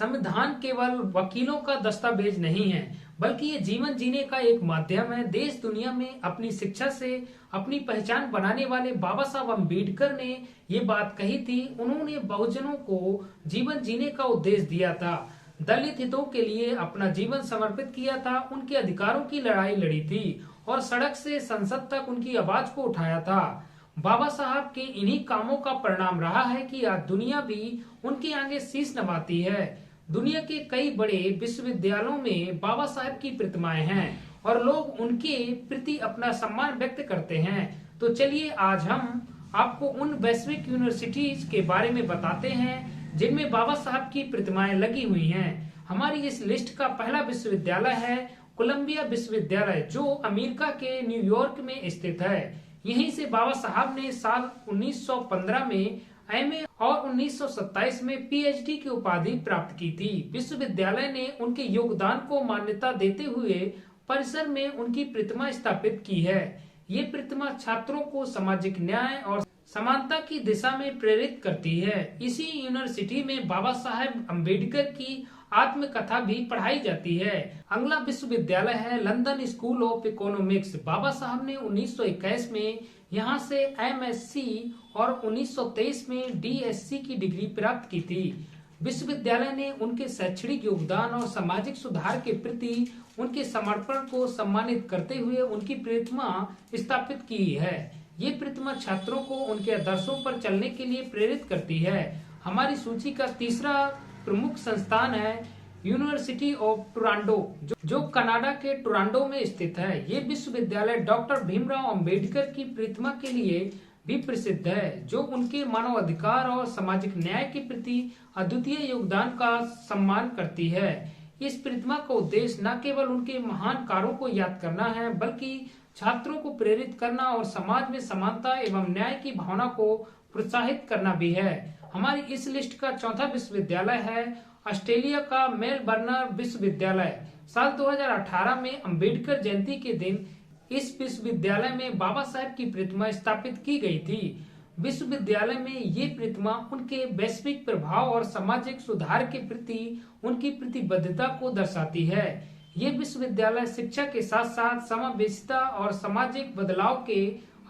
संविधान केवल वकीलों का दस्तावेज नहीं है, बल्कि ये जीवन जीने का एक माध्यम है। देश दुनिया में अपनी शिक्षा से अपनी पहचान बनाने वाले बाबा साहब अम्बेडकर ने ये बात कही थी। उन्होंने बहुजनों को जीवन जीने का उद्देश्य दिया था, दलित हितों के लिए अपना जीवन समर्पित किया था, उनके अधिकारों की लड़ाई लड़ी थी और सड़क से संसद तक उनकी आवाज को उठाया था। बाबा साहब के इन्हीं कामों का परिणाम रहा है कि आज दुनिया भी उनके आगे शीश नवाती है। दुनिया के कई बड़े विश्वविद्यालयों में बाबा साहब की प्रतिमाएं हैं और लोग उनके प्रति अपना सम्मान व्यक्त करते हैं। तो चलिए आज हम आपको उन वैश्विक यूनिवर्सिटीज के बारे में बताते हैं जिनमें बाबा साहब की प्रतिमाएं लगी हुई हैं। हमारी इस लिस्ट का पहला विश्वविद्यालय है कोलंबिया विश्वविद्यालय, जो अमेरिका के न्यूयॉर्क में स्थित है। यहीं से बाबा साहब ने साल 1915 में एमए और 1927 में पीएचडी की उपाधि प्राप्त की थी। विश्वविद्यालय ने उनके योगदान को मान्यता देते हुए परिसर में उनकी प्रतिमा स्थापित की है। ये प्रतिमा छात्रों को सामाजिक न्याय और समानता की दिशा में प्रेरित करती है। इसी यूनिवर्सिटी में बाबा साहेब अम्बेडकर की आत्मकथा भी पढ़ाई जाती है। अगला विश्वविद्यालय है लंदन स्कूल ऑफ इकोनॉमिक्स। बाबा साहब ने 1921 में यहाँ से एमएससी और 1923 में डीएससी की डिग्री प्राप्त की थी। विश्वविद्यालय ने उनके शैक्षणिक योगदान और सामाजिक सुधार के प्रति उनके समर्पण को सम्मानित करते हुए उनकी प्रतिमा स्थापित की है। ये प्रतिमा छात्रों को उनके आदर्शों पर चलने के लिए प्रेरित करती है। हमारी सूची का तीसरा प्रमुख संस्थान है यूनिवर्सिटी ऑफ टोरंटो, जो कनाडा के टोरंटो में स्थित है। ये विश्वविद्यालय डॉक्टर भीमराव अंबेडकर की प्रतिमा के लिए भी प्रसिद्ध है, जो उनके मानवाधिकार और सामाजिक न्याय के प्रति अद्वितीय योगदान का सम्मान करती है। इस प्रतिमा का उद्देश्य न केवल उनके महान कार्यों को याद करना है, बल्कि छात्रों को प्रेरित करना और समाज में समानता एवं न्याय की भावना को प्रोत्साहित करना भी है। हमारी इस लिस्ट का चौथा विश्वविद्यालय है ऑस्ट्रेलिया का मेलबर्न विश्वविद्यालय। साल 2018 में अंबेडकर जयंती के दिन इस विश्वविद्यालय में बाबा साहब की प्रतिमा स्थापित की गई थी। विश्वविद्यालय में ये प्रतिमा उनके वैश्विक प्रभाव और सामाजिक सुधार के प्रति उनकी प्रतिबद्धता को दर्शाती है। ये विश्वविद्यालय शिक्षा के साथ साथ समावेशिता और सामाजिक बदलाव के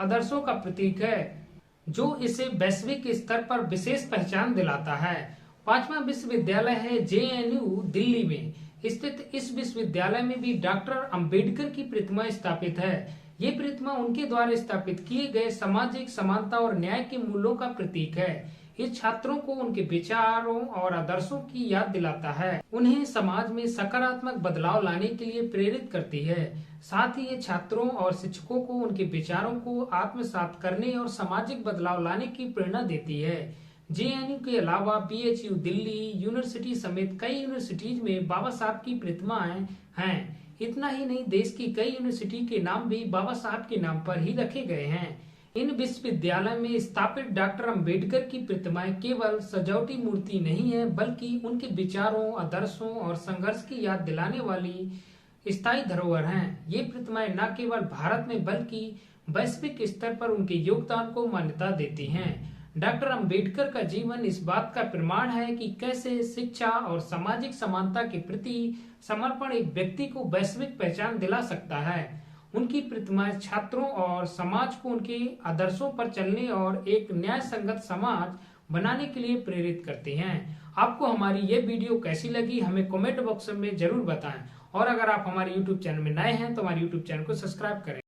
आदर्शों का प्रतीक है, जो इसे वैश्विक स्तर पर विशेष पहचान दिलाता है। पांचवा विश्वविद्यालय है जेएनयू दिल्ली में स्थित। इस विश्वविद्यालय में भी डॉक्टर अंबेडकर की प्रतिमा स्थापित है। ये प्रतिमा उनके द्वारा स्थापित किए गए सामाजिक समानता और न्याय के मूल्यों का प्रतीक है। ये छात्रों को उनके विचारों और आदर्शों की याद दिलाता है, उन्हें समाज में सकारात्मक बदलाव लाने के लिए प्रेरित करती है। साथ ही ये छात्रों और शिक्षकों को उनके विचारों को आत्मसात करने और सामाजिक बदलाव लाने की प्रेरणा देती है। जेएनयू के अलावा बीएचयू दिल्ली यूनिवर्सिटी समेत कई यूनिवर्सिटीज में बाबा साहब की प्रतिमाएं हैं। इतना ही नहीं, देश की कई यूनिवर्सिटी के नाम भी बाबा साहब के नाम पर ही रखे गए हैं। इन विश्वविद्यालय में स्थापित डॉक्टर अंबेडकर की प्रतिमाएं केवल सजावटी मूर्ति नहीं है, बल्कि उनके विचारों, आदर्शों और संघर्ष की याद दिलाने वाली स्थायी धरोहर हैं। ये प्रतिमाएं न केवल भारत में बल्कि वैश्विक स्तर पर उनके योगदान को मान्यता देती हैं। डॉक्टर अंबेडकर का जीवन इस बात का प्रमाण है कि कैसे शिक्षा और सामाजिक समानता के प्रति समर्पण एक व्यक्ति को वैश्विक पहचान दिला सकता है। उनकी प्रतिमाएं छात्रों और समाज को उनके आदर्शों पर चलने और एक न्याय संगत समाज बनाने के लिए प्रेरित करते हैं। आपको हमारी ये वीडियो कैसी लगी हमें कमेंट बॉक्स में जरूर बताएं, और अगर आप हमारे YouTube चैनल में नए हैं तो हमारे YouTube चैनल को सब्सक्राइब करें।